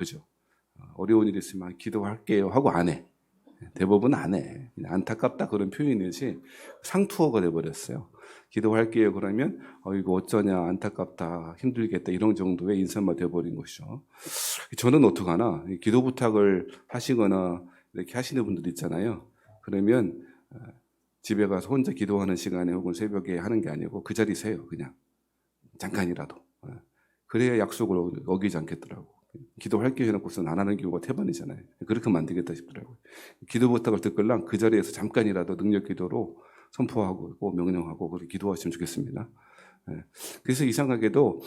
그죠? 어려운 일 있으면 기도할게요 하고 안 해. 대부분 안 해. 그냥 안타깝다 그런 표현이지 상투어가 돼버렸어요. 기도할게요 그러면 이거 어쩌냐 안타깝다 힘들겠다 이런 정도의 인사만 돼버린 것이죠. 저는 어떡하나 기도 부탁을 하시거나 이렇게 하시는 분들 있잖아요. 그러면 집에 가서 혼자 기도하는 시간에 혹은 새벽에 하는 게 아니고 그 자리에서 해요. 그냥 잠깐이라도. 그래야 약속을 어기지 않겠더라고. 기도할게요 해놓고서는 안 하는 경우가 태반이잖아요. 그렇게 하면 안 되겠다 싶더라고요. 기도 부탁을 듣걸랑 그 자리에서 잠깐이라도 능력 기도로 선포하고 명령하고 그렇게 기도하시면 좋겠습니다. 그래서 이상하게도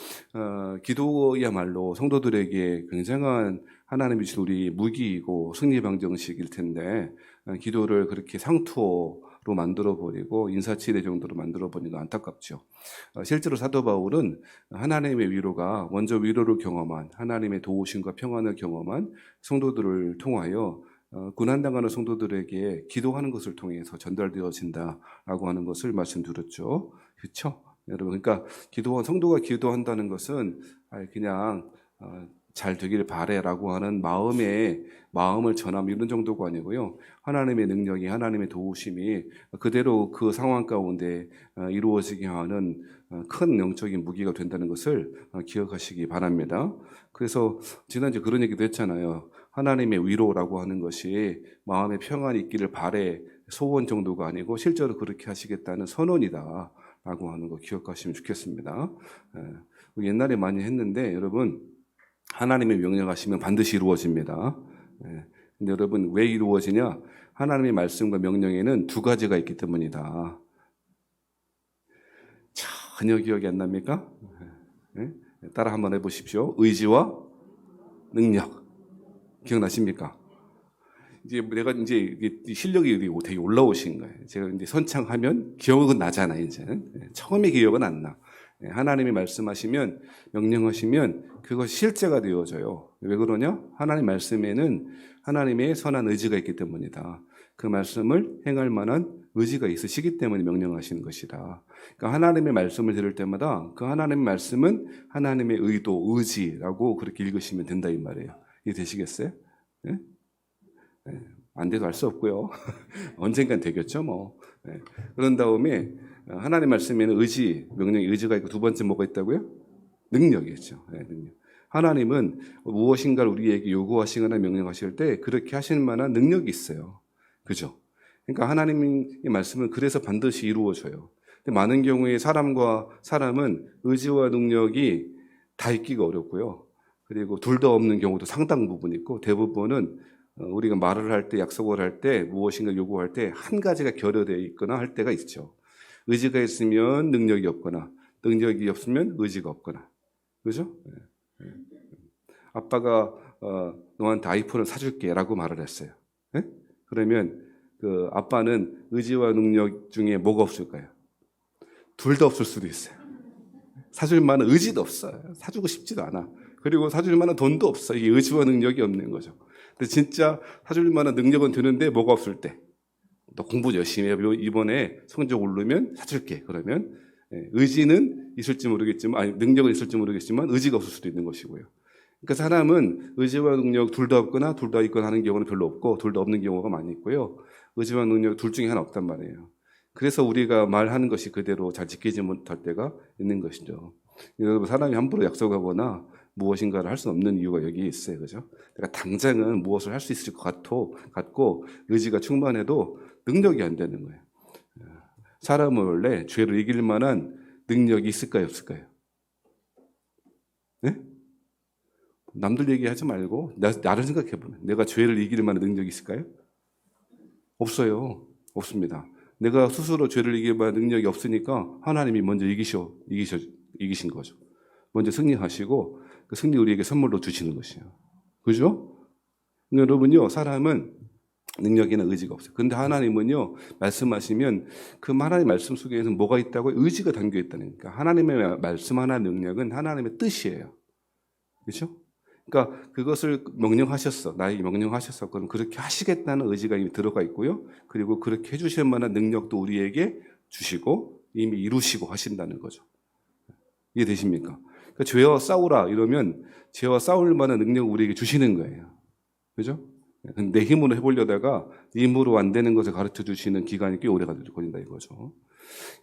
기도야말로 성도들에게 굉장한 하나님이 주신 우리 무기이고 승리 방정식일 텐데 기도를 그렇게 상투어로 만들어버리고 인사치레 정도로 만들어버리는 건 안타깝죠. 실제로 사도 바울은 하나님의 위로가 먼저 위로를 경험한 하나님의 도우심과 평안을 경험한 성도들을 통하여 고난당하는 성도들에게 기도하는 것을 통해서 전달되어진다라고 하는 것을 말씀드렸죠. 그렇죠? 여러분, 그러니까 성도가 기도한다는 것은 그냥 잘 되길 바래라고 하는 마음을 전함 이런 정도가 아니고요. 하나님의 능력이 하나님의 도우심이 그대로 그 상황 가운데 이루어지게 하는 큰 영적인 무기가 된다는 것을 기억하시기 바랍니다. 그래서 지난주에 그런 얘기도 했잖아요. 하나님의 위로라고 하는 것이 마음에 평안이 있기를 바래 소원 정도가 아니고 실제로 그렇게 하시겠다는 선언이다 라고 하는 거 기억하시면 좋겠습니다. 옛날에 많이 했는데 여러분 하나님의 명령하시면 반드시 이루어집니다. 근데 여러분 왜 이루어지냐? 하나님의 말씀과 명령에는 두 가지가 있기 때문이다. 전혀 기억이 안 납니까? 따라 한번 해보십시오. 의지와 능력. 기억나십니까? 이제 내가 이제 실력이 되게 올라오신 거예요. 제가 이제 선창하면 기억은 나잖아요, 이제. 처음에 기억은 안 나. 하나님이 말씀하시면, 명령하시면 그것이 실제가 되어져요. 왜 그러냐? 하나님 말씀에는 하나님의 선한 의지가 있기 때문이다. 그 말씀을 행할 만한 의지가 있으시기 때문에 명령하시는 것이다. 그러니까 하나님의 말씀을 들을 때마다 그 하나님의 말씀은 하나님의 의도, 의지라고 그렇게 읽으시면 된다 이 말이에요. 이해 되시겠어요? 네? 안 돼도 알 수 없고요. 언젠간 되겠죠, 뭐. 그런 다음에 하나님 말씀에는 명령의 의지가 있고 두 번째 뭐가 있다고요? 능력이겠죠. 능력. 하나님은 무엇인가를 우리에게 요구하시거나 명령하실 때 그렇게 하실 만한 능력이 있어요. 그죠? 그러니까 하나님의 말씀은 그래서 반드시 이루어져요. 근데 많은 경우에 사람과 사람은 의지와 능력이 다 있기가 어렵고요. 그리고 둘 다 없는 경우도 상당 부분 있고 대부분은 우리가 말을 할 때, 약속을 할 때, 무엇인가 요구할 때 한 가지가 결여되어 있거나 할 때가 있죠. 의지가 있으면 능력이 없거나, 능력이 없으면 의지가 없거나. 그죠? 아빠가 너한테 아이폰을 사줄게 라고 말을 했어요. 그러면 그 아빠는 의지와 능력 중에 뭐가 없을까요? 둘 다 없을 수도 있어요. 사줄 만한 의지도 없어요. 사주고 싶지도 않아. 그리고 사줄 만한 돈도 없어. 이게 의지와 능력이 없는 거죠. 근데 진짜 사줄 만한 능력은 드는데 뭐가 없을 때. 너 공부 열심히 해. 이번에 성적 오르면 사줄게. 그러면 의지는 있을지 모르겠지만, 아니, 능력은 있을지 모르겠지만 의지가 없을 수도 있는 것이고요. 그러니까 사람은 의지와 능력 둘 다 없거나 둘 다 있거나 하는 경우는 별로 없고 둘 다 없는 경우가 많이 있고요. 의지와 능력 둘 중에 하나 없단 말이에요. 그래서 우리가 말하는 것이 그대로 잘 지키지 못할 때가 있는 것이죠. 여러분, 사람이 함부로 약속하거나 무엇인가를 할 수 없는 이유가 여기에 있어요. 그죠? 내가 당장은 무엇을 할 수 있을 것 같고 의지가 충만해도 능력이 안 되는 거예요. 사람은 원래 죄를 이길 만한 능력이 있을까요? 없을까요? 네? 남들 얘기하지 말고 나를 생각해보면 내가 죄를 이길 만한 능력이 있을까요? 없어요. 없습니다. 내가 스스로 죄를 이길 만한 능력이 없으니까 하나님이 먼저 이기신 거죠. 먼저 승리하시고 그 승리 우리에게 선물로 주시는 것이에요. 그죠? 여러분요, 사람은 능력이나 의지가 없어요. 근데 하나님은요, 말씀하시면 그 하나님의 말씀 속에는 뭐가 있다고? 의지가 담겨 있다니까. 하나님의 말씀 하나 능력은 하나님의 뜻이에요. 그렇죠? 그러니까 그것을 명령하셨어. 나에게 명령하셨어. 그럼 그렇게 하시겠다는 의지가 이미 들어가 있고요. 그리고 그렇게 해주실 만한 능력도 우리에게 주시고 이미 이루시고 하신다는 거죠. 이해되십니까? 그러니까 죄와 싸우라 이러면 죄와 싸울 만한 능력을 우리에게 주시는 거예요. 그죠? 내 힘으로 해보려다가 네 힘으로 안 되는 것을 가르쳐 주시는 기간이 꽤 오래 걸린다 이거죠.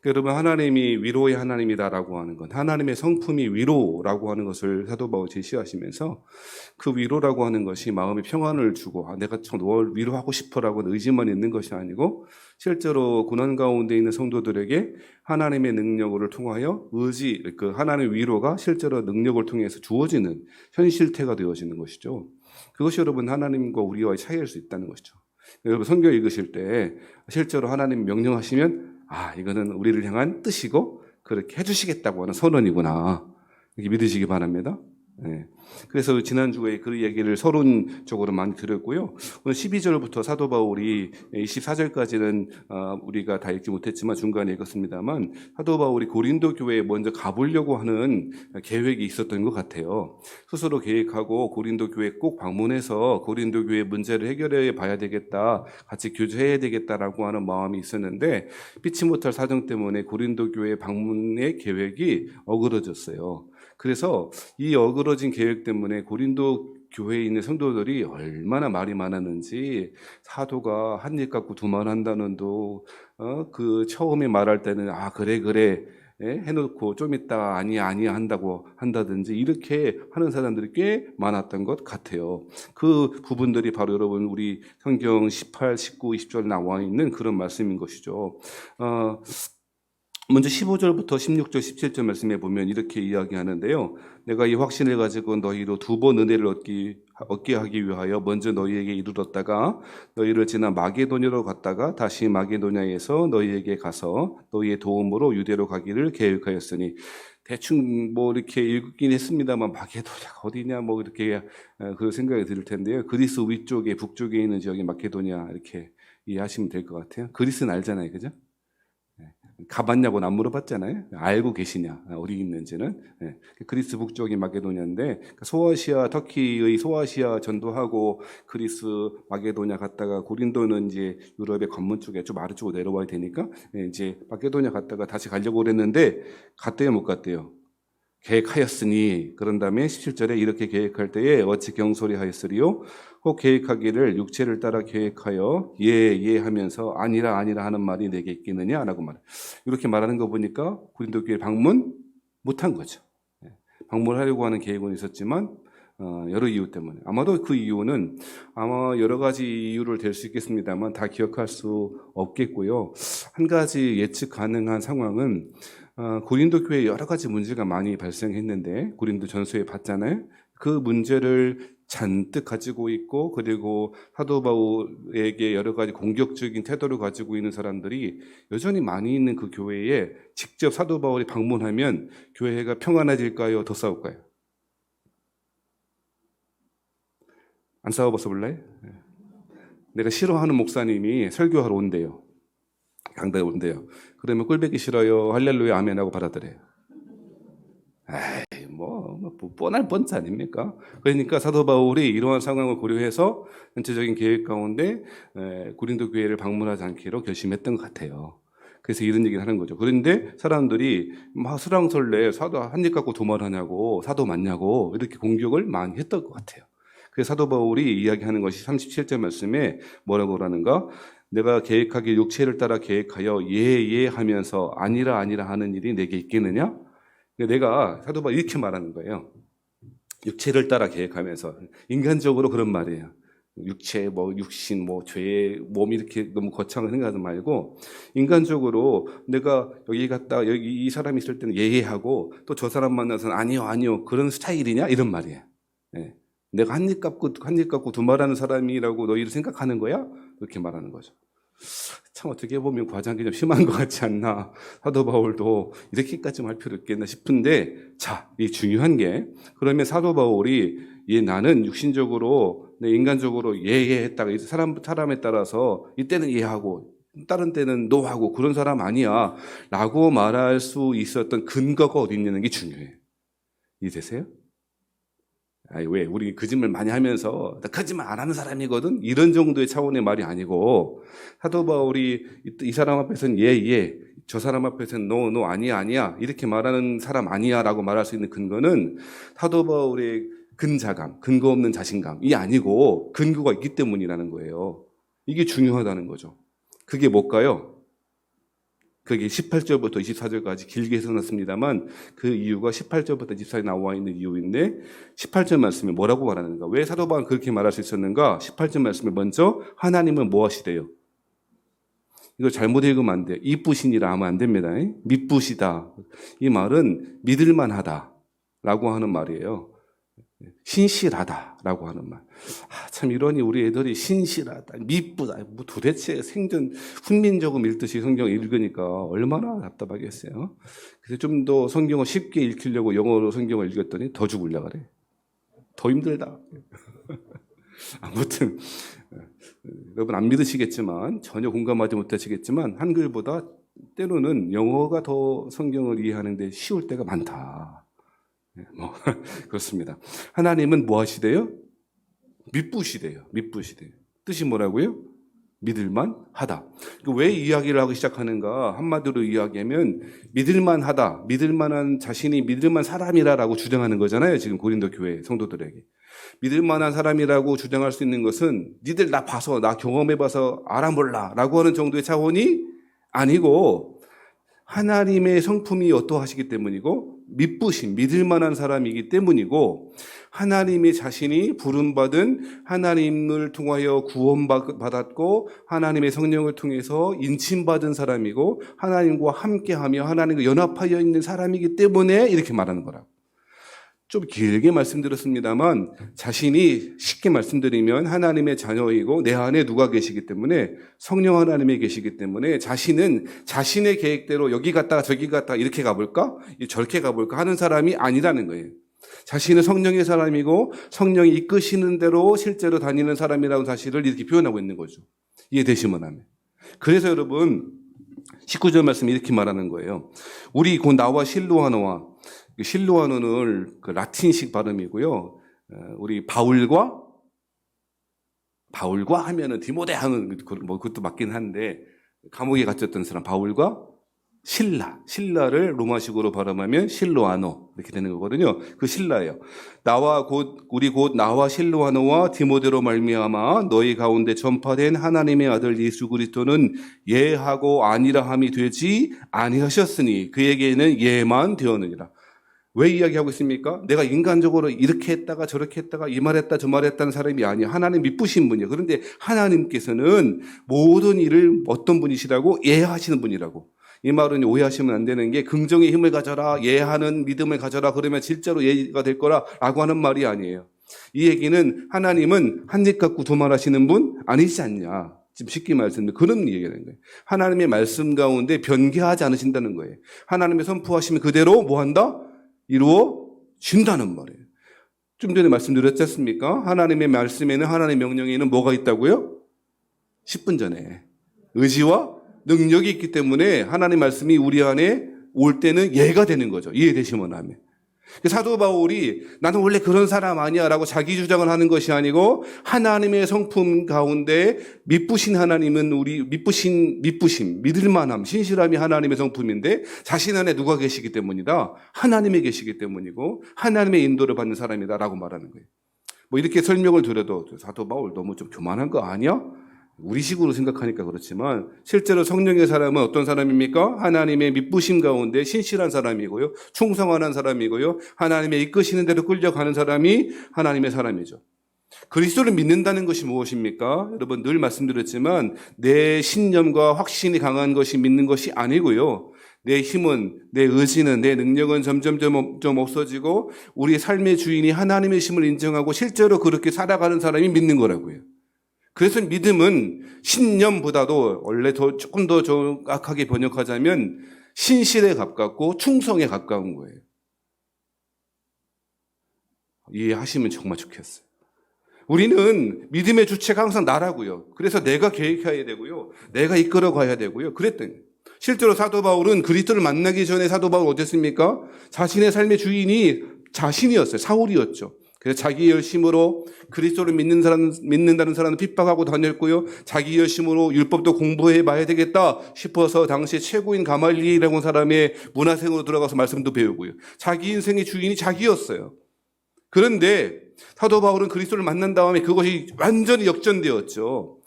그러니까 여러분, 하나님이 위로의 하나님이다라고 하는 건, 하나님의 성품이 위로라고 하는 것을 사도 바울이 제시하시면서, 그 위로라고 하는 것이 마음에 평안을 주고 내가 널 위로하고 싶어라고 의지만 있는 것이 아니고, 실제로 고난 가운데 있는 성도들에게 하나님의 능력을 통하여 그 하나님의 위로가 실제로 능력을 통해서 주어지는 현실태가 되어지는 것이죠. 그것이 여러분 하나님과 우리와의 차이일 수 있다는 것이죠. 여러분 성경 읽으실 때 실제로 하나님 명령하시면 이거는 우리를 향한 뜻이고 그렇게 해주시겠다고 하는 선언이구나, 이렇게 믿으시기 바랍니다. 네. 그래서 지난주에 그 얘기를 서론적으로 많이 드렸고요. 오늘 12절부터 사도 바울이 24절까지는 우리가 다 읽지 못했지만 중간에 읽었습니다만, 사도 바울이 고린도 교회에 먼저 가보려고 하는 계획이 있었던 것 같아요. 스스로 계획하고 고린도 교회에 꼭 방문해서 고린도 교회 문제를 해결해 봐야 되겠다, 같이 교제해야 되겠다라고 하는 마음이 있었는데, 피치 못할 사정 때문에 고린도 교회 방문의 계획이 어그러졌어요. 그래서 이 어그러진 계획 때문에 고린도 교회에 있는 성도들이 얼마나 말이 많았는지, 사도가 한 입 갖고 두 말 한다는도 그 처음에 말할 때는 그래 해놓고 좀 있다가 아니야 한다고 한다든지 이렇게 하는 사람들이 꽤 많았던 것 같아요. 그 부분들이 바로 여러분 우리 성경 18, 19, 20절 나와 있는 그런 말씀인 것이죠. 먼저 15절부터 16절, 17절 말씀에 보면 이렇게 이야기하는데요. 내가 이 확신을 가지고 너희로 두 번 은혜를 얻게 하기 위하여 먼저 너희에게 이르렀다가 너희를 지나 마게도냐로 갔다가 다시 마게도냐에서 너희에게 가서 너희의 도움으로 유대로 가기를 계획하였으니, 대충 이렇게 읽긴 했습니다만 마게도냐가 어디냐 이렇게 그 생각이 들 텐데요. 그리스 위쪽에 북쪽에 있는 지역이 마게도냐 이렇게 이해하시면 될 것 같아요. 그리스는 알잖아요, 그죠? 가봤냐고는 안 물어봤잖아요. 알고 계시냐, 어디 있는지는. 그리스 북쪽이 마게도냐인데, 소아시아, 터키의 소아시아 전도하고 그리스 마게도냐 갔다가 고린도는 이제 유럽의 관문 쪽에 좀 아래쪽으로 내려와야 되니까 이제 마게도냐 갔다가 다시 가려고 그랬는데 갔대요, 못 갔대요? 계획하였으니. 그런 다음에 17절에 이렇게 계획할 때에 어찌 경솔이하였으리요? 혹 계획하기를 육체를 따라 계획하여 예 하면서 아니라 하는 말이 내게 있겠느냐 라고 말해요. 이렇게 말하는 거 보니까 고린도 교회 방문 못한 거죠. 방문하려고 하는 계획은 있었지만 여러 이유 때문에, 아마도 그 이유는 여러 가지 이유를 댈 수 있겠습니다만 다 기억할 수 없겠고요. 한 가지 예측 가능한 상황은 고린도 교회에 여러 가지 문제가 많이 발생했는데, 고린도 전서에 봤잖아요. 그 문제를 잔뜩 가지고 있고, 그리고 사도 바울에게 여러 가지 공격적인 태도를 가지고 있는 사람들이 여전히 많이 있는 그 교회에 직접 사도 바울이 방문하면 교회가 평안해질까요? 더 싸울까요? 안 싸워봐서 몰라요? 내가 싫어하는 목사님이 설교하러 온대요. 강단에 온대요. 그러면 꿀배기 싫어요, 할렐루야 아멘하고 받아들여요. 뻔할 뻔치 아닙니까? 그러니까 사도 바울이 이러한 상황을 고려해서 전체적인 계획 가운데 고린도 교회를 방문하지 않기로 결심했던 것 같아요. 그래서 이런 얘기를 하는 거죠. 그런데 사람들이 막 설왕설래 사도 한 입 갖고 도말하냐고, 사도 맞냐고 이렇게 공격을 많이 했던 것 같아요. 그래서 사도 바울이 이야기하는 것이 37절 말씀에 뭐라고 하는가? 내가 계획하기 육체를 따라 계획하여 예 하면서 아니라 하는 일이 내게 있겠느냐? 내가 사도 바울이 이렇게 말하는 거예요. 육체를 따라 계획하면서, 인간적으로 그런 말이에요. 육체, 육신, 죄, 몸 이렇게 너무 거창한 생각하지 말고, 인간적으로 내가 여기 갔다 여기 이 사람이 있을 때는 예하고 또 저 사람 만나서는 아니요 그런 스타일이냐 이런 말이에요. 내가 한 입 갖고 두 말하는 사람이라고 너희를 생각하는 거야? 이렇게 말하는 거죠. 참 어떻게 보면 과장이 좀 심한 것 같지 않나. 사도 바울도 이렇게까지 할 필요 있겠나 싶은데, 이 중요한 게, 그러면 사도 바울이 나는 육신적으로 인간적으로 했다가 사람에 따라서 이때는 예하고 다른 때는 노하고 그런 사람 아니야 라고 말할 수 있었던 근거가 어디 있냐는 게 중요해요. 이해되세요? 아니, 왜? 우리 거짓말 많이 하면서 나 거짓말 안 하는 사람이거든? 이런 정도의 차원의 말이 아니고 사도 바울이 이 사람 앞에서는 예, 예, 저 사람 앞에서는 no, 아니야, 아니야 이렇게 말하는 사람 아니야 라고 말할 수 있는 근거는 사도 바울의 근자감, 근거 없는 자신감이 아니고 근거가 있기 때문이라는 거예요. 이게 중요하다는 거죠. 그게 뭘까요? 그게 18절부터 24절까지 길게 써놨습니다만 그 이유가 18절부터 24절에 나와 있는 이유인데 18절 말씀에 뭐라고 말하는가? 왜 사도 바울은 그렇게 말할 수 있었는가? 18절 말씀에 먼저 하나님은 뭐 하시대요? 이거 잘못 읽으면 안 돼요. 이쁘시니라 하면 안 됩니다. 믿부시다. 이 말은 믿을만하다라고 하는 말이에요. 신실하다라고 하는 말. 참 이러니 우리 애들이 신실하다, 믿부다, 뭐 도대체 생전 훈민정음 읽듯이 성경을 읽으니까 얼마나 답답하겠어요. 그래서 좀 더 성경을 쉽게 읽히려고 영어로 성경을 읽었더니 더 죽으려고 그래. 더 힘들다. 아무튼 여러분 안 믿으시겠지만 전혀 공감하지 못하시겠지만 한글보다 때로는 영어가 더 성경을 이해하는 데 쉬울 때가 많다. 그렇습니다. 하나님은 뭐 하시대요? 믿부시대요. 믿부시대요. 뜻이 뭐라고요? 믿을만 하다. 왜 이야기를 하고 시작하는가? 한마디로 이야기하면 믿을만 하다. 믿을만한 자신이 믿을만 사람이라고 주장하는 거잖아요. 지금 고린도 교회 성도들에게. 믿을만한 사람이라고 주장할 수 있는 것은 니들 나 봐서 나 경험해봐서 알아 몰라 라고 하는 정도의 차원이 아니고 하나님의 성품이 어떠하시기 때문이고 믿부심, 믿을 만한 사람이기 때문이고 하나님의 자신이 부름받은 하나님을 통하여 구원받았고 하나님의 성령을 통해서 인침받은 사람이고 하나님과 함께하며 하나님과 연합하여 있는 사람이기 때문에 이렇게 말하는 거라고. 좀 길게 말씀드렸습니다만 자신이 쉽게 말씀드리면 하나님의 자녀이고 내 안에 누가 계시기 때문에 성령 하나님이 계시기 때문에 자신은 자신의 계획대로 여기 갔다가 저기 갔다가 이렇게 가볼까? 저렇게 가볼까? 하는 사람이 아니라는 거예요. 자신은 성령의 사람이고 성령이 이끄시는 대로 실제로 다니는 사람이라는 사실을 이렇게 표현하고 있는 거죠. 이해되시면 하면. 그래서 여러분 19절 말씀이 이렇게 말하는 거예요. 우리 곧 나와 실로아노와 실로아노는 그 라틴식 발음이고요. 우리 바울과 하면은 디모데 하는 뭐 그것도 맞긴 한데 감옥에 갇혔던 사람 바울과 신라를 로마식으로 발음하면 실로아노 이렇게 되는 거거든요. 그 신라예요. 우리 곧 나와 실로아노와 디모데로 말미암아 너희 가운데 전파된 하나님의 아들 예수 그리스도는 예하고 아니라함이 되지 아니하셨으니 그에게는 예만 되었느니라. 왜 이야기하고 있습니까? 내가 인간적으로 이렇게 했다가 저렇게 했다가 이 말했다 저 말했다는 사람이 아니야. 하나님 믿부신 분이에요. 그런데 하나님께서는 모든 일을 어떤 분이시라고? 예하시는 분이라고. 이 말은 오해하시면 안 되는 게 긍정의 힘을 가져라, 예하는 믿음을 가져라 그러면 실제로 예가 될 거라고 하는 말이 아니에요. 이 얘기는 하나님은 한 입 갖고 두 말 하시는 분 아니지 않냐. 지금 쉽게 말씀드리면 그런 얘기가 는 거예요. 하나님의 말씀 가운데 변개하지 않으신다는 거예요. 하나님의 선포하시면 그대로 뭐 한다? 이루어진다는 말이에요. 좀 전에 말씀드렸지 않습니까? 하나님의 말씀에는 하나님의 명령에는 뭐가 있다고요? 10분 전에 의지와 능력이 있기 때문에 하나님 말씀이 우리 안에 올 때는 예가 되는 거죠. 이해되시면 하면. 사도 바울이 나는 원래 그런 사람 아니야 라고 자기 주장을 하는 것이 아니고 하나님의 성품 가운데 믿부신 하나님은 우리 믿부심, 믿을만함, 신실함이 하나님의 성품인데 자신 안에 누가 계시기 때문이다. 하나님이 계시기 때문이고 하나님의 인도를 받는 사람이다 라고 말하는 거예요. 뭐 이렇게 설명을 드려도 사도 바울 너무 좀 교만한 거 아니야? 우리식으로 생각하니까 그렇지만 실제로 성령의 사람은 어떤 사람입니까? 하나님의 믿부심 가운데 신실한 사람이고요. 충성하는 사람이고요. 하나님의 이끄시는 대로 끌려가는 사람이 하나님의 사람이죠. 그리스도를 믿는다는 것이 무엇입니까? 여러분 늘 말씀드렸지만 내 신념과 확신이 강한 것이 믿는 것이 아니고요. 내 힘은, 내 의지는, 내 능력은 점점 없어지고 우리 삶의 주인이 하나님의 힘을 인정하고 실제로 그렇게 살아가는 사람이 믿는 거라고요. 그래서 믿음은 신념보다도 원래 조금 더 정확하게 번역하자면 신실에 가깝고 충성에 가까운 거예요. 이해하시면 정말 좋겠어요. 우리는 믿음의 주체가 항상 나라고요. 그래서 내가 계획해야 되고요. 내가 이끌어 가야 되고요. 그랬더니 실제로 사도 바울은 그리스도를 만나기 전에 사도 바울 어땠습니까? 자신의 삶의 주인이 자신이었어요. 사울이었죠. 그래서 자기 열심으로 그리스도를 믿는다는 사람은 핍박하고 다녔고요. 자기 열심으로 율법도 공부해 봐야 되겠다 싶어서 당시 최고인 가말리엘이라고 하는 사람의 문화생으로 들어가서 말씀도 배우고요. 자기 인생의 주인이 자기였어요. 그런데 사도 바울은 그리스도를 만난 다음에 그것이 완전히 역전되었죠.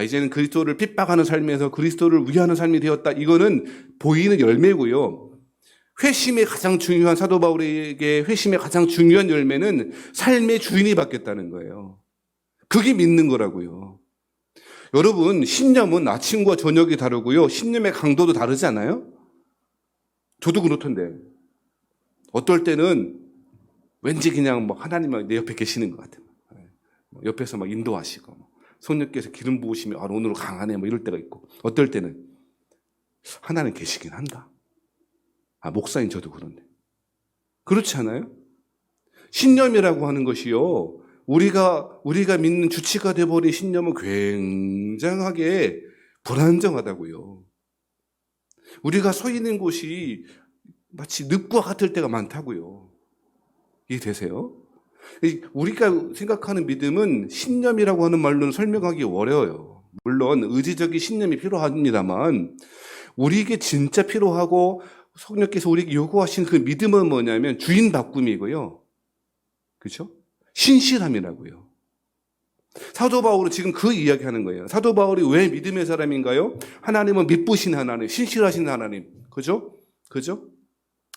이제는 그리스도를 핍박하는 삶에서 그리스도를 위하는 삶이 되었다. 이거는 보이는 열매고요. 회심의 가장 중요한 사도 바울에게 회심의 가장 중요한 열매는 삶의 주인이 바뀌었다는 거예요. 그게 믿는 거라고요. 여러분, 신념은 아침과 저녁이 다르고요. 신념의 강도도 다르지 않아요? 저도 그렇던데. 어떨 때는 왠지 그냥 뭐 하나님이 내 옆에 계시는 것 같아요. 옆에서 막 인도하시고, 성령께서 기름 부으시면 오늘 강하네 뭐 이럴 때가 있고, 어떨 때는 하나님 계시긴 한다. 목사인 저도 그런데. 그렇지 않아요? 신념이라고 하는 것이요. 우리가 믿는 주체가 되어버린 신념은 굉장하게 불안정하다고요. 우리가 서 있는 곳이 마치 늪과 같을 때가 많다고요. 이해되세요? 우리가 생각하는 믿음은 신념이라고 하는 말로는 설명하기 어려워요. 물론 의지적인 신념이 필요합니다만 우리에게 진짜 필요하고 성령께서 우리에게 요구하신 그 믿음은 뭐냐면 주인 바꿈이고요. 그렇죠? 신실함이라고요. 사도 바울은 지금 그 이야기하는 거예요. 사도 바울이 왜 믿음의 사람인가요? 하나님은 믿으신 하나님, 신실하신 하나님. 그죠? 그죠?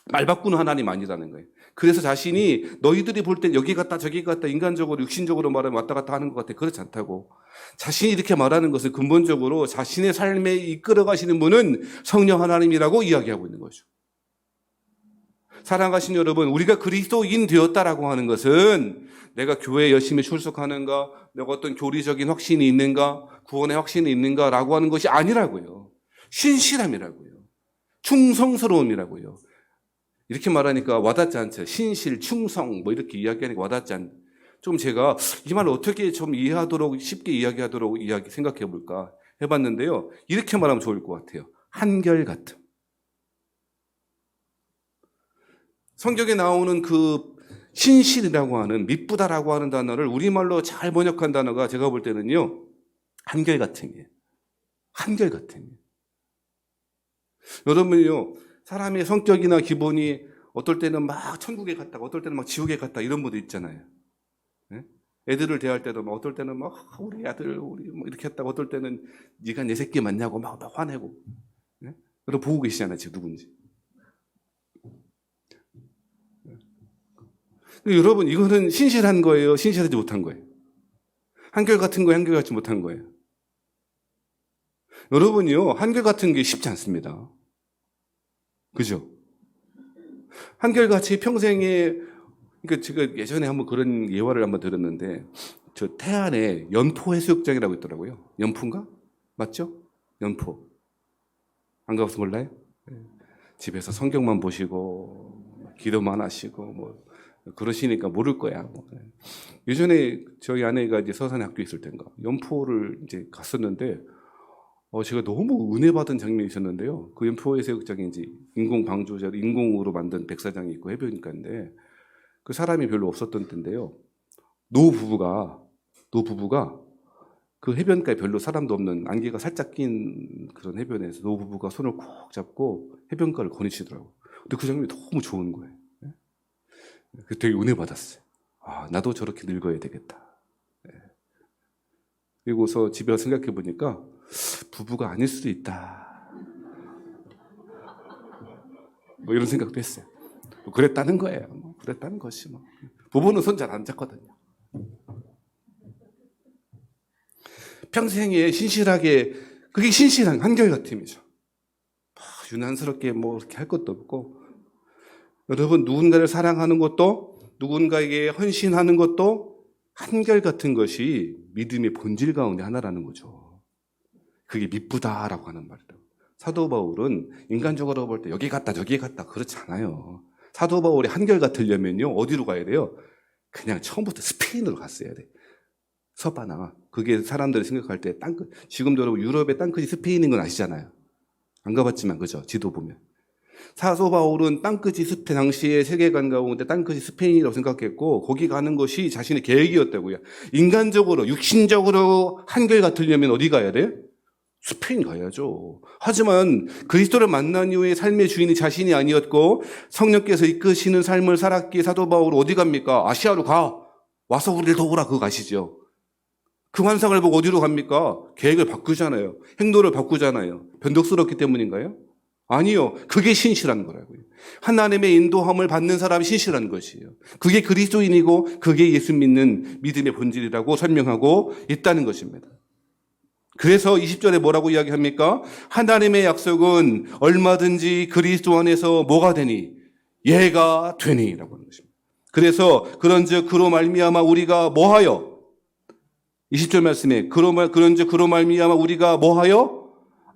말 바꾸는 하나님 아니라는 거예요. 그래서 자신이 너희들이 볼 땐 여기 갔다 저기 갔다 인간적으로 육신적으로 말하면 왔다 갔다 하는 것 같아. 그렇지 않다고. 자신이 이렇게 말하는 것은 근본적으로 자신의 삶에 이끌어 가시는 분은 성령 하나님이라고 이야기하고 있는 거죠. 사랑하신 여러분, 우리가 그리스도인 되었다라고 하는 것은 내가 교회에 열심히 출석하는가, 내가 어떤 교리적인 확신이 있는가, 구원의 확신이 있는가라고 하는 것이 아니라고요. 신실함이라고요. 충성스러움이라고요. 이렇게 말하니까 와닿지 않죠. 신실, 충성 뭐 이렇게 이야기하니까 와닿지 않. 좀 제가 이 말을 어떻게 좀 이해하도록 쉽게 이야기하도록 생각해 볼까 해봤는데요. 이렇게 말하면 좋을 것 같아요. 한결같음. 성경에 나오는 그 신실이라고 하는 미쁘다라고 하는 단어를 우리말로 잘 번역한 단어가 제가 볼 때는요. 한결같음이에요. 한결같음이에요. 여러분요. 사람의 성격이나 기본이 어떨 때는 막 천국에 갔다가 어떨 때는 막 지옥에 갔다 이런 분도 있잖아요. 네? 애들을 대할 때도 막 어떨 때는 막 우리 아들 우리 뭐 이렇게 했다가 어떨 때는 네가 내 새끼 맞냐고 막 화내고. 네? 여러분 보고 계시잖아요. 지금 누군지. 여러분 이거는 신실한 거예요? 신실하지 못한 거예요? 한결같은 거예요? 한결같지 못한 거예요? 여러분이요. 한결같은 게 쉽지 않습니다. 그죠? 한결같이 평생에, 그러니까 제가 예전에 한번 그런 예화를 한번 들었는데, 저 태안에 연포 해수욕장이라고 있더라고요. 연포인가? 맞죠? 연포. 안 가봐서 몰라요? 집에서 성경만 보시고, 기도만 하시고, 뭐, 그러시니까 모를 거야. 뭐. 예전에 저희 아내가 이제 서산에 학교에 있을 때인가, 연포를 이제 갔었는데, 제가 너무 은혜 받은 장면이 있었는데요. 그 연포 해수욕장에 이제 인공 방조제로 인공으로 만든 백사장이 있고 해변가인데 그 사람이 별로 없었던 때인데요. 노 부부가 그 해변가에 별로 사람도 없는 안개가 살짝 낀 그런 해변에서 노 부부가 손을 꼭 잡고 해변가를 거니시더라고요. 근데 그 장면이 너무 좋은 거예요. 그 되게 은혜 받았어요. 나도 저렇게 늙어야 되겠다. 그리고서 집에 와서 생각해 보니까 부부가 아닐 수도 있다. 뭐 이런 생각도 했어요. 뭐 그랬다는 거예요. 뭐 그랬다는 것이 뭐. 부부는 손 잘 안 잡거든요. 평생에 신실하게, 그게 신실한 한결같음이죠. 유난스럽게 뭐 이렇게 할 것도 없고, 여러분 누군가를 사랑하는 것도 누군가에게 헌신하는 것도 한결같은 것이 믿음의 본질 가운데 하나라는 거죠. 그게 미쁘다라고 하는 말이라고. 사도 바울은 인간적으로 볼 때 여기 갔다 저기 갔다 그렇지 않아요. 사도 바울이 한결같으려면요 어디로 가야 돼요? 그냥 처음부터 스페인으로 갔어야 돼. 서바나. 그게 사람들이 생각할 때 지금도 여러분 유럽의 땅끝이 스페인인 건 아시잖아요. 안 가봤지만 그죠? 지도 보면. 사도 바울은 땅끝이 스페인, 당시의 세계관 가운데 땅끝이 스페인이라고 생각했고 거기 가는 것이 자신의 계획이었다고요. 인간적으로 육신적으로 한결같으려면 어디 가야 돼? 스페인 가야죠. 하지만 그리스도를 만난 이후에 삶의 주인이 자신이 아니었고 성령께서 이끄시는 삶을 살았기에 사도 바울은 어디 갑니까? 아시아로 가. 와서 우리를 도우라 그거 가시죠. 그 환상을 보고 어디로 갑니까? 계획을 바꾸잖아요. 행동을 바꾸잖아요. 변덕스럽기 때문인가요? 아니요. 그게 신실한 거라고요. 하나님의 인도함을 받는 사람이 신실한 것이에요. 그게 그리스도인이고 그게 예수 믿는 믿음의 본질이라고 설명하고 있다는 것입니다. 그래서 20절에 뭐라고 이야기합니까? 하나님의 약속은 얼마든지 그리스도 안에서 뭐가 되니? 예가 되니라고 하는 것입니다. 그래서 그런즉 그로 말미암아 우리가 뭐하여? 20절 말씀에 그런즉 그로 말미암아 우리가 뭐하여?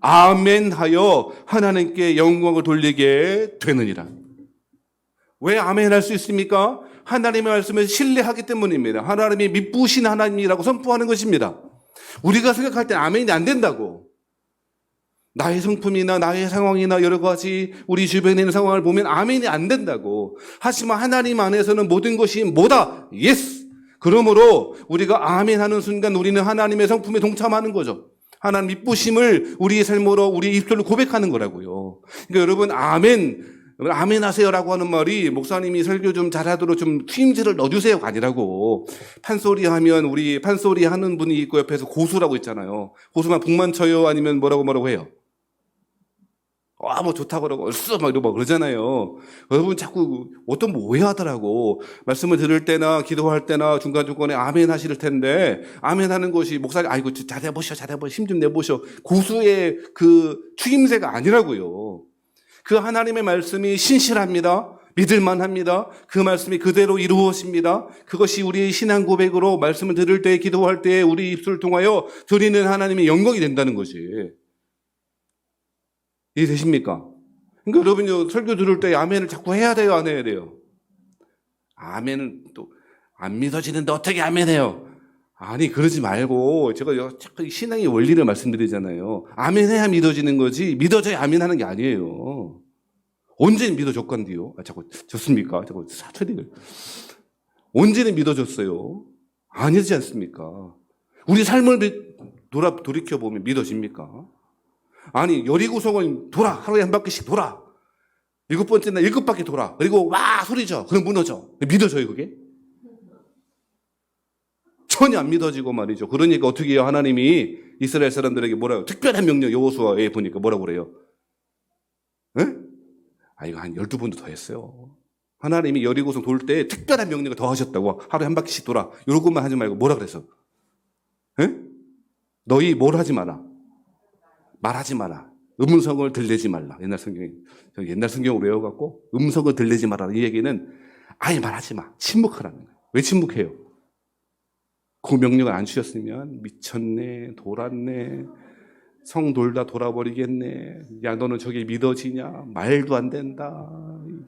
아멘하여 하나님께 영광을 돌리게 되느니라. 왜 아멘할 수 있습니까? 하나님의 말씀을 신뢰하기 때문입니다. 하나님이 미쁘신 하나님이라고 선포하는 것입니다. 우리가 생각할 때 아멘이 안 된다고. 나의 성품이나 나의 상황이나 여러 가지 우리 주변에 있는 상황을 보면 아멘이 안 된다고. 하지만 하나님 안에서는 모든 것이 뭐다? 예스! 그러므로 우리가 아멘하는 순간 우리는 하나님의 성품에 동참하는 거죠. 하나님 미쁘심을 우리의 삶으로 우리의 입술로 고백하는 거라고요. 그러니까 여러분 아멘 하세요라고 하는 말이 목사님이 설교 좀 잘하도록 좀 튀임새를 넣어주세요가 아니라고. 판소리 하면 우리 판소리 하는 분이 있고 옆에서 고수라고 있잖아요. 고수만 북만 쳐요 아니면 뭐라고 해요. 뭐 좋다고 그러고 얼쑤 막 이러고 그러잖아요. 여러분 자꾸 어떤 뭐 오해하더라고. 말씀을 들을 때나 기도할 때나 중간중간에 아멘 하실 텐데 아멘 하는 것이 목사님 아이고 잘해보셔 힘 좀 내보셔. 고수의 그 추임새가 아니라고요. 그 하나님의 말씀이 신실합니다. 믿을만합니다. 그 말씀이 그대로 이루어집니다. 그것이 우리의 신앙 고백으로 말씀을 들을 때 기도할 때 우리 입술을 통하여 드리는 하나님의 영광이 된다는 것이. 이해되십니까? 그러니까 여러분요 설교 들을 때 아멘을 자꾸 해야 돼요, 안 해야 돼요? 아멘은 또 안 믿어지는데 어떻게 아멘해요? 아니 그러지 말고 제가 자꾸 신앙의 원리를 말씀드리잖아요. 아멘해야 믿어지는 거지 믿어져야 아멘하는 게 아니에요. 언제 믿어졌건디요? 자꾸 졌습니까? 자꾸 사투리를 언제는 믿어졌어요? 아니지 않습니까? 우리 삶을 돌이켜보면 믿어집니까? 아니 여리고성은 돌아 하루에 한 바퀴씩 돌아 7번째 날 7바퀴 돌아 그리고 와 소리져 그럼 무너져 믿어져요 그게? 전혀 안 믿어지고 말이죠. 그러니까 어떻게 해요? 하나님이 이스라엘 사람들에게 뭐라고 특별한 명령 여호수아에 보니까 뭐라고 그래요? 에? 이거 한 12번도 더 했어요. 하나님이 여리고성 돌 때 특별한 명령을 더 하셨다고. 하루에 한 바퀴씩 돌아 이런 것만 하지 말고 뭐라 그래서? 에? 너희 뭘 하지 마라 말하지 마라. 음성을 들리지 말라. 옛날 성경을 외워갖고 음성을 들리지 마라. 이 얘기는 아예 말하지 마. 침묵하라는 거예요. 왜 침묵해요? 그 명령을 안 주셨으면 미쳤네, 돌았네, 성 돌다 돌아버리겠네. 야 너는 저게 믿어지냐? 말도 안 된다.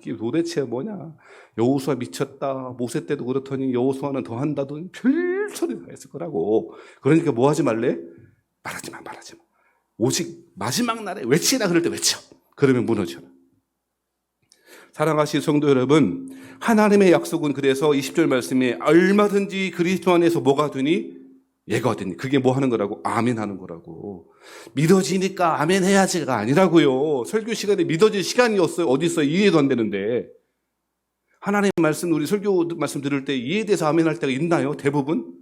이게 도대체 뭐냐? 여호수아 미쳤다. 모세 때도 그렇더니 여호수아는 더 한다더니 별소리가 했을 거라고. 그러니까 뭐 하지 말래? 말하지 마. 오직 마지막 날에 외치라 그럴 때 외쳐. 그러면 무너져요. 사랑하시는 성도 여러분, 하나님의 약속은 그래서 20절 말씀에 얼마든지 그리스도 안에서 뭐가 되니? 예가 되니. 그게 뭐 하는 거라고? 아멘 하는 거라고. 믿어지니까 아멘 해야지가 아니라고요. 설교 시간에 믿어질 시간이 어디 있어요? 이해도 안 되는데. 하나님의 말씀, 우리 설교 말씀 들을 때 이해에 대해서 아멘 할 때가 있나요? 대부분?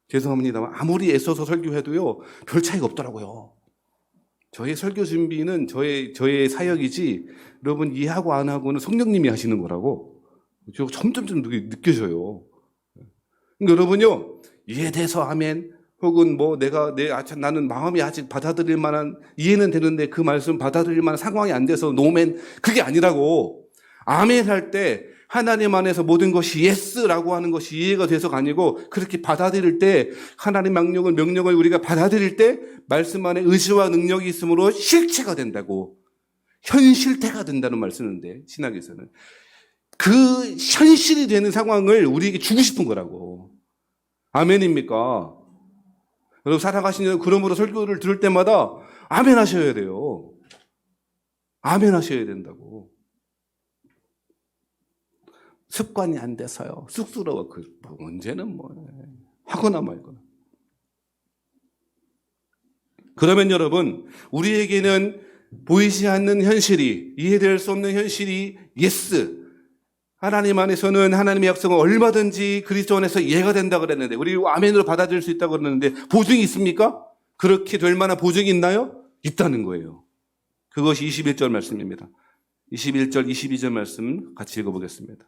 죄송합니다만 아무리 애써서 설교해도요 별 차이가 없더라고요. 저의 설교 준비는 저의 사역이지 여러분 이해하고 안 하고는 성령님이 하시는 거라고 점점 느껴져요. 그러니까 여러분요 이해에 대해서 아멘 혹은 뭐 나는 마음이 아직 받아들일 만한 이해는 되는데 그 말씀 받아들일 만한 상황이 안 돼서 노멘 그게 아니라고. 아멘 할 때 하나님 안에서 모든 것이 예스라고 하는 것이 이해가 돼서가 아니고 그렇게 받아들일 때 하나님 명령을 우리가 받아들일 때 말씀 안에 의지와 능력이 있으므로 실체가 된다고. 현실태가 된다는 말 쓰는데 신학에서는 그 현실이 되는 상황을 우리에게 주고 싶은 거라고. 아멘입니까? 여러분 사랑하시는 그러므로 설교를 들을 때마다 아멘 하셔야 돼요. 아멘 하셔야 된다고. 습관이 안 돼서요. 쑥스러워. 언제는 하거나 말거나. 그러면 여러분, 우리에게는 보이지 않는 현실이, 이해될 수 없는 현실이 예스. 하나님 안에서는 하나님의 약속은 얼마든지 그리스도 안에서 이해가 된다 그랬는데, 우리 아멘으로 받아들일 수 있다고 그랬는데 보증이 있습니까? 그렇게 될 만한 보증이 있나요? 있다는 거예요. 그것이 21절 말씀입니다. 21절, 22절 말씀 같이 읽어보겠습니다.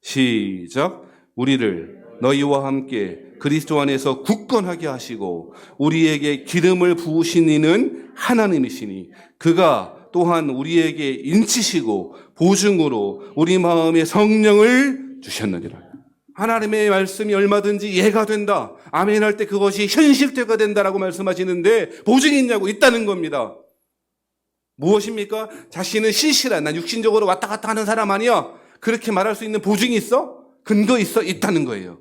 시작. 우리를 너희와 함께 그리스도 안에서 굳건하게 하시고 우리에게 기름을 부으신 이는 하나님이시니 그가 또한 우리에게 인치시고 보증으로 우리 마음에 성령을 주셨느니라. 하나님의 말씀이 얼마든지 이해가 된다. 아멘 할 때 그것이 현실화가 된다라고 말씀하시는데 보증이 있냐고? 있다는 겁니다. 무엇입니까? 자신은 신실한, 난 육신적으로 왔다 갔다 하는 사람 아니야. 그렇게 말할 수 있는 보증이 있어? 근거 있어? 있다는 거예요.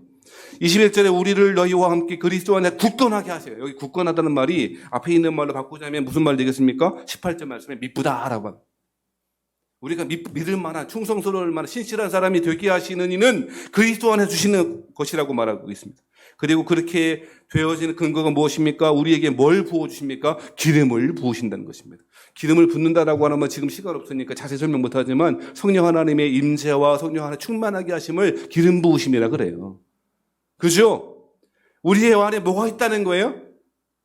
21절에 우리를 너희와 함께 그리스도 안에 굳건하게 하세요. 여기 굳건하다는 말이 앞에 있는 말로 바꾸자면 무슨 말 되겠습니까? 18절 말씀에 미쁘다라고. 우리가 믿을 만한, 충성스러울 만한 신실한 사람이 되게 하시는 이는 그리스도 안에 주시는 것이라고 말하고 있습니다. 그리고 그렇게 되어지는 근거가 무엇입니까? 우리에게 뭘 부어주십니까? 기름을 부으신다는 것입니다. 기름을 붓는다라고 하면 지금 시간 없으니까 자세히 설명 못하지만 성령 하나님의 임재와 성령 하나님 충만하게 하심을 기름 부으심이라 그래요. 그죠? 우리의 안에 뭐가 있다는 거예요?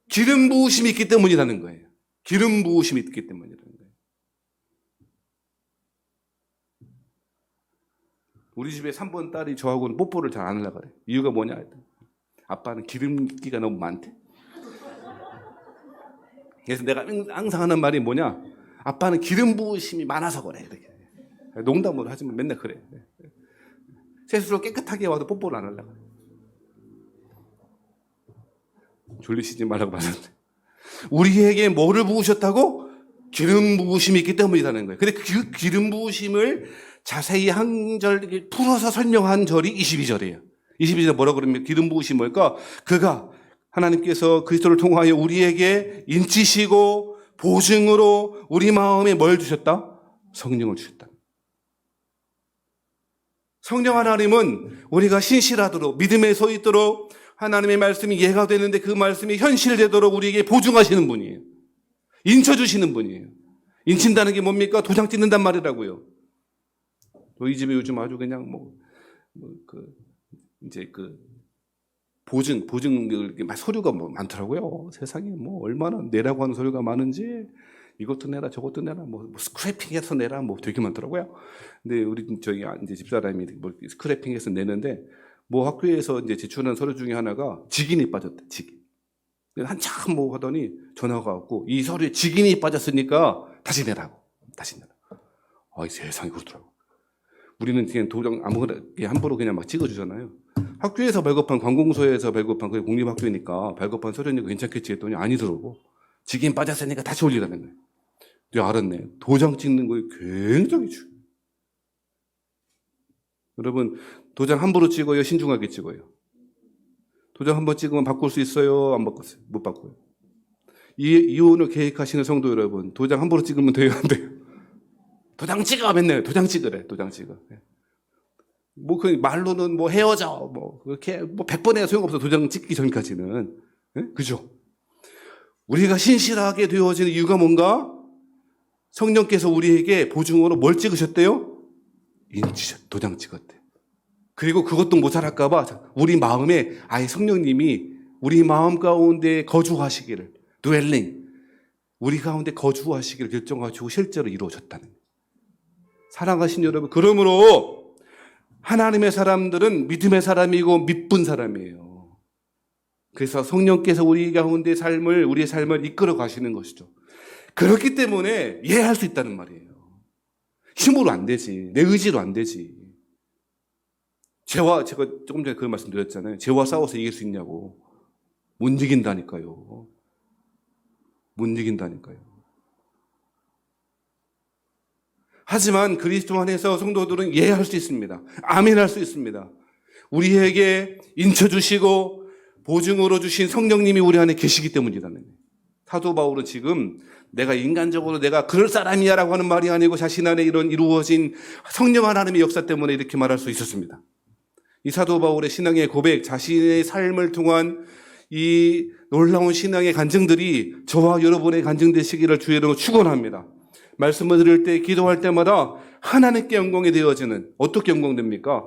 기름 부으심이 있기 때문이라는 거예요. 기름 부으심이 있기 때문이라는 거예요. 우리 집에 3번 딸이 저하고는 뽀뽀를 잘 안 하려고 그래. 이유가 뭐냐? 아빠는 기름기가 너무 많대. 그래서 내가 항상 하는 말이 뭐냐? 아빠는 기름 부으심이 많아서 그래. 이렇게. 농담으로 하지만 맨날 그래. 세수로 깨끗하게 와도 뽀뽀를 안 하려고 그래. 졸리시지 말라고 말했는데. 우리에게 뭐를 부으셨다고? 기름 부으심이 있기 때문이라는 거예요. 근데 그 기름 부으심을 자세히 한 절 풀어서 설명한 절이 22절이에요. 22절에 뭐라고 그러면 기름 부으심이 뭘까? 그가 하나님께서 그리스도를 통하여 우리에게 인치시고 보증으로 우리 마음에 뭘 주셨다? 성령을 주셨다. 성령 하나님은 우리가 신실하도록 믿음에 서 있도록 하나님의 말씀이 이해가 되는데 그 말씀이 현실되도록 우리에게 보증하시는 분이에요. 인쳐주시는 분이에요. 인친다는 게 뭡니까? 도장 찍는단 말이라고요. 저희 집에 요즘 아주 그냥 보증 서류가 많더라고요. 세상에 얼마나 내라고 하는 서류가 많은지 이것도 내라 저것도 내라 스크래핑해서 내라 되게 많더라고요. 근데 우리 저희 이제 집사람이 스크래핑해서 내는데 학교에서 이제 제출한 서류 중에 하나가 직인이 빠졌대. 직인. 한참 하더니 전화가 왔고 이 서류에 직인이 빠졌으니까 다시 내라고. 다시 내라. 이 세상에 그렇더라고. 우리는 그냥 도장 아무거나 함부로 그냥 막 찍어주잖아요. 학교에서 발급한 관공서에서 발급한 그게 공립학교니까 발급한 서류니까 괜찮겠지 했더니 아니더라고. 직인 빠졌으니까 다시 올리라는 거예요. 내가 알았네. 도장 찍는 거에 굉장히 중요해요. 여러분 도장 함부로 찍어요? 신중하게 찍어요? 도장 한번 찍으면 바꿀 수 있어요? 안 바꿨어요? 못 바꿔요. 이혼을 계획하시는 성도 여러분, 도장 함부로 찍으면 돼요? 안 돼요? 도장 찍어! 맨날 도장 찍으래. 도장 찍어. 그 말로는 헤어져. 그렇게 100번 해야 소용없어. 도장 찍기 전까지는. 그죠? 우리가 신실하게 되어지는 이유가 뭔가? 성령께서 우리에게 보증으로 뭘 찍으셨대요? 도장 찍었대. 그리고 그것도 모자랄까봐 우리 마음에 아예 성령님이 우리 마음 가운데 거주하시기를, dwelling, 우리 가운데 거주하시기를 결정하시고 실제로 이루어졌다는 거예요. 사랑하신 여러분, 그러므로 하나님의 사람들은 믿음의 사람이고 믿분 사람이에요. 그래서 성령께서 우리의 삶을 이끌어 가시는 것이죠. 그렇기 때문에 이해할 수 있다는 말이에요. 힘으로 안 되지. 내 의지로 안 되지. 제가 조금 전에 그 말씀 드렸잖아요. 죄와 싸워서 이길 수 있냐고. 못 이긴다니까요. 못 이긴다니까요. 하지만 그리스도 안에서 성도들은 이해할 수 있습니다. 아멘할 수 있습니다. 우리에게 인쳐주시고 보증으로 주신 성령님이 우리 안에 계시기 때문이라는 거예요. 사도 바울은 지금 내가 인간적으로 내가 그럴 사람이야라고 하는 말이 아니고 자신 안에 이런 이루어진 성령 하나님의 역사 때문에 이렇게 말할 수 있었습니다. 이 사도 바울의 신앙의 고백, 자신의 삶을 통한 이 놀라운 신앙의 간증들이 저와 여러분의 간증 되시기를 주의 이름으로 축원합니다. 말씀을 들을 때, 기도할 때마다 하나님께 영광이 되어지는, 어떻게 영광됩니까?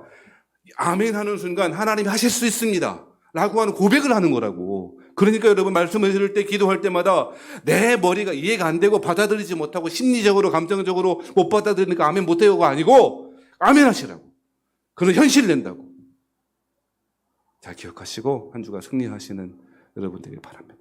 아멘 하는 순간 하나님이 하실 수 있습니다 라고 하는 고백을 하는 거라고. 그러니까 여러분 말씀을 들을 때, 기도할 때마다 내 머리가 이해가 안 되고 받아들이지 못하고 심리적으로 감정적으로 못 받아들이니까 아멘 못해요가 아니고 아멘 하시라고. 그런 현실 낸다고. 잘 기억하시고 한 주간 승리하시는 여러분 되길 바랍니다.